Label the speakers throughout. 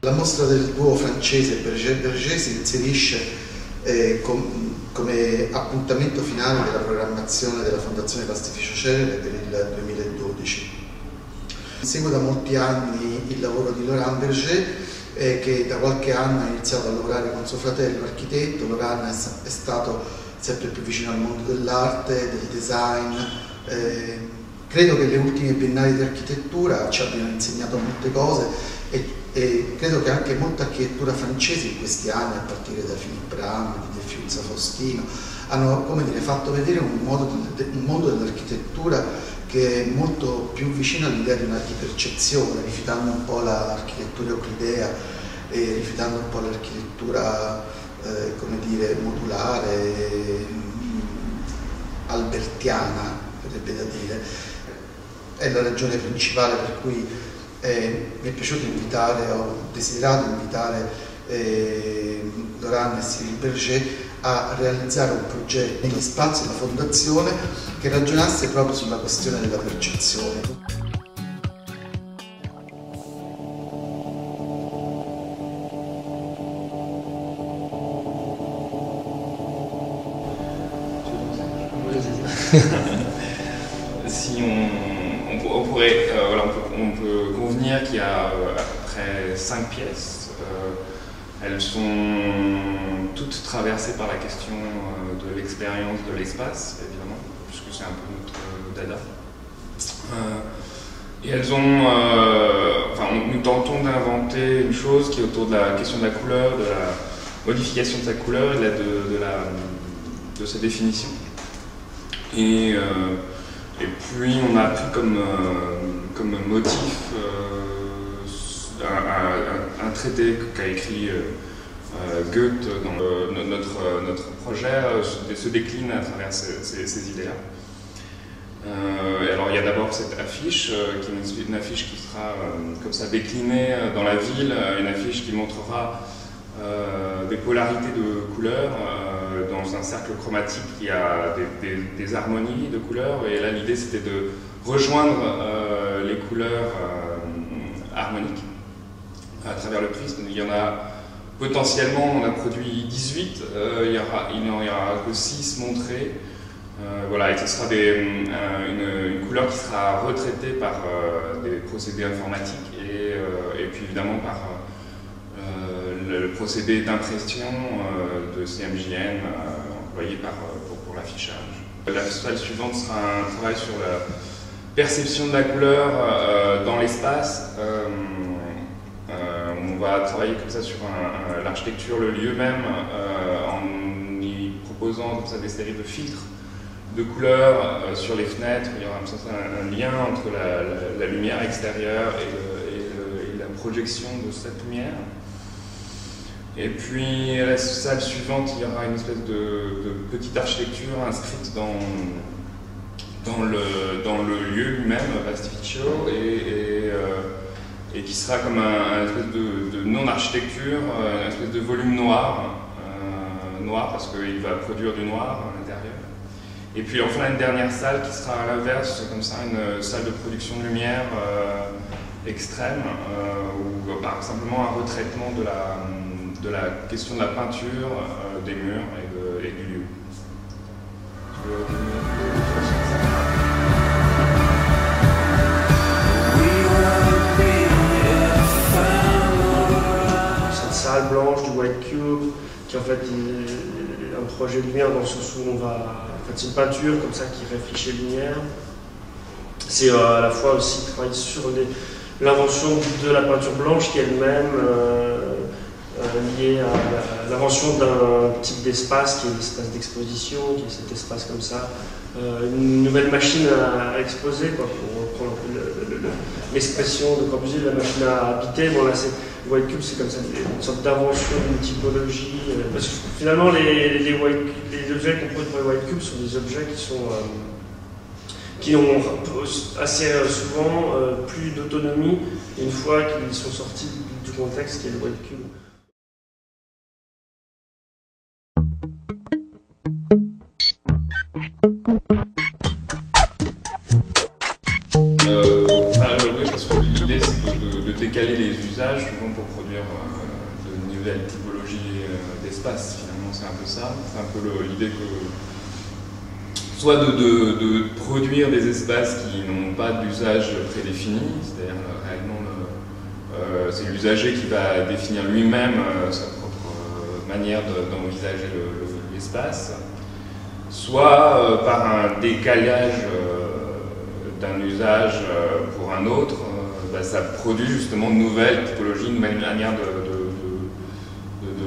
Speaker 1: La mostra del duo francese Berger si inserisce come appuntamento finale della programmazione della Fondazione Pastificio Celere per il 2012. Segue da molti anni il lavoro di Laurent Berger, che da qualche anno ha iniziato a lavorare con suo fratello architetto. Laurent è stato sempre più vicino al mondo dell'arte, del design. Credo che le ultime biennali di architettura ci abbiano insegnato molte cose e credo che anche molta architettura francese in questi anni, a partire da Philippe Ram, di De Fiuzza Faustino, hanno, come dire, fatto vedere un mondo dell'architettura che è molto più vicino all'idea di un'archipercezione, rifiutando un po' l'architettura euclidea e rifiutando un po' l'architettura, come dire, modulare, albertiana, verrebbe da dire. È la ragione principale per cui mi è piaciuto invitare, ho desiderato invitare Laurent e Cyril Berger a realizzare un progetto negli spazi della Fondazione che ragionasse proprio sulla questione della percezione.
Speaker 2: On peut convenir qu'il y a à peu près 5 pièces. Elles sont toutes traversées par la question de l'expérience de l'espace, évidemment, puisque c'est un peu notre dada. Et elles ont, nous tentons d'inventer une chose qui est autour de la question de la couleur, de la modification de sa couleur et de sa définition. Et puis on a pris comme motif un traité qu'a écrit Goethe dans notre projet, se décline à travers ces idées-là. Alors il y a d'abord cette affiche, qui est une affiche qui sera comme ça déclinée dans la ville, une affiche qui montrera des polarités de couleurs dans un cercle chromatique qui a des harmonies de couleurs, et là l'idée c'était de rejoindre les couleurs harmoniques à travers le prisme. Il y en a potentiellement, on a produit 18, il n'y aura que 6 montrés. Voilà, et ce sera une couleur qui sera retraitée par des procédés informatiques et puis évidemment par le procédé d'impression de CMJN employé pour l'affichage. La salle suivante sera un travail sur la perception de la couleur dans l'espace. On va travailler comme ça sur l'architecture, le lieu même, en y proposant comme ça des séries de filtres de couleurs sur les fenêtres. Il y aura un lien entre la lumière extérieure et la projection de cette lumière. Et puis à la salle suivante, il y aura une espèce de petite architecture inscrite dans le lieu lui-même, Pastificio, et qui sera comme un espèce de non-architecture, une espèce de volume noir parce qu'il va produire du noir à l'intérieur. Et puis enfin une dernière salle qui sera à l'inverse, comme ça, une salle de production de lumière extrême, ou simplement un retraitement de la question de la peinture, des murs et du lieu.
Speaker 3: Cette salle blanche du White Cube, qui en fait est un projet de lumière dans le sens où c'est une peinture comme ça qui réfléchit les lumières. C'est à la fois aussi travailler sur l'invention de la peinture blanche qui elle-même liée à l'invention d'un type d'espace qui est l'espace d'exposition, qui est cet espace comme ça, une nouvelle machine à exposer, quoi, pour reprendre l'expression de Corbusier, la machine à habiter. Bon, là, le White Cube, c'est comme ça, une sorte d'invention d'une typologie, parce que finalement les objets qu'on produit pour les White Cube sont des objets qui ont assez souvent plus d'autonomie une fois qu'ils sont sortis du contexte qui est le White Cube.
Speaker 2: Oui, parce que l'idée c'est de décaler les usages souvent pour produire nouvelle typologie d'espace. Finalement, c'est un peu ça. C'est un peu l'idée que soit de produire des espaces qui n'ont pas d'usage prédéfini, c'est-à-dire réellement c'est l'usager qui va définir lui-même sa propre manière d'envisager l'espace, soit par un décalage d'un usage pour un autre, ça produit justement de nouvelles typologies, de nouvelles manières de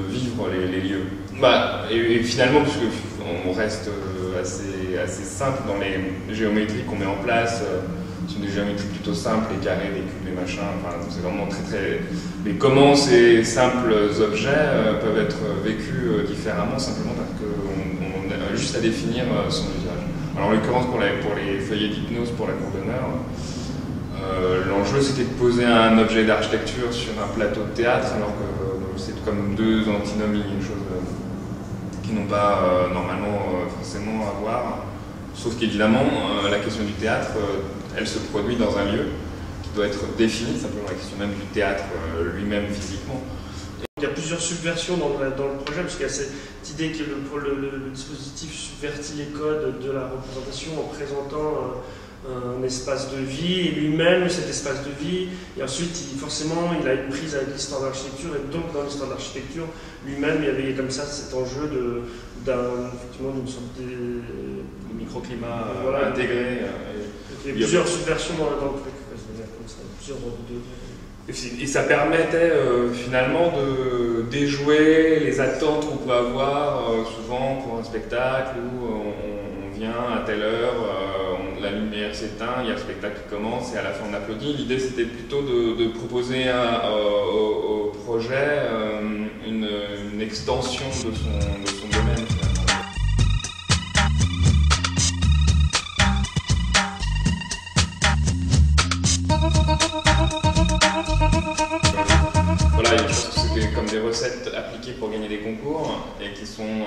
Speaker 2: vivre les lieux. Et finalement, puisque on reste assez simple dans les géométries qu'on met en place, ce sont des géométries plutôt simples, les carrés, les cubes, les machins, enfin, c'est vraiment très... Mais comment ces simples objets peuvent être vécus différemment, simplement parce qu'on a juste à définir son usage. Alors en l'occurrence, pour les feuillets d'hypnose, pour la cour d'honneur, l'enjeu c'était de poser un objet d'architecture sur un plateau de théâtre, alors que c'est comme deux antinomies, une chose qui n'ont pas normalement forcément à voir. Sauf qu'évidemment, la question du théâtre, elle se produit dans un lieu qui doit être défini, simplement la question même du théâtre lui-même physiquement.
Speaker 3: Il y a plusieurs subversions dans le projet, parce qu'il y a cette idée que le dispositif subvertit les codes de la représentation en présentant un espace de vie, et lui-même cet espace de vie, et ensuite forcément il a une prise avec l'histoire de l'architecture, et donc dans l'histoire de l'architecture lui-même il y avait comme ça cet enjeu d'une sorte de
Speaker 2: microclimat
Speaker 3: voilà,
Speaker 2: intégré.
Speaker 3: Il y a plusieurs subversions dans le truc, comme ça, plusieurs
Speaker 2: et ça permettait finalement de déjouer les attentes qu'on peut avoir souvent pour un spectacle où on vient à telle heure, la lumière s'éteint, il y a le spectacle qui commence et à la fin on applaudit. L'idée c'était plutôt de proposer au projet une extension de son domaine. Voilà, je pense que c'était comme des recettes appliquées pour gagner des concours et qui n'ont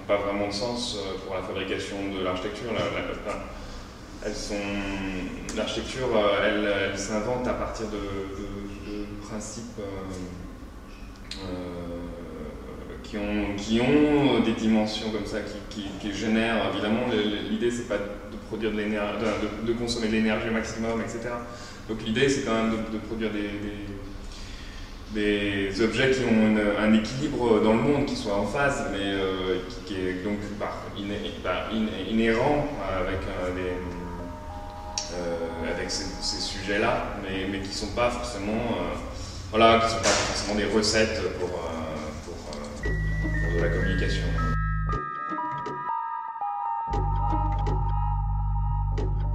Speaker 2: pas vraiment de sens pour la fabrication de l'architecture. L'architecture, elle s'invente à partir de principes qui ont des dimensions comme ça, qui génèrent. Évidemment, l'idée c'est pas de produire de l'énergie, de consommer de l'énergie au maximum, etc. Donc l'idée c'est quand même de produire des objets qui ont un équilibre dans le monde, qui soit en phase, mais qui est donc inhérent avec ces sujets-là, mais qui ne sont pas forcément des recettes pour de la communication.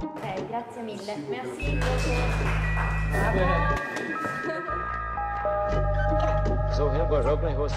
Speaker 4: Ok, grazie mille. Merci.
Speaker 5: So, Herr Opening was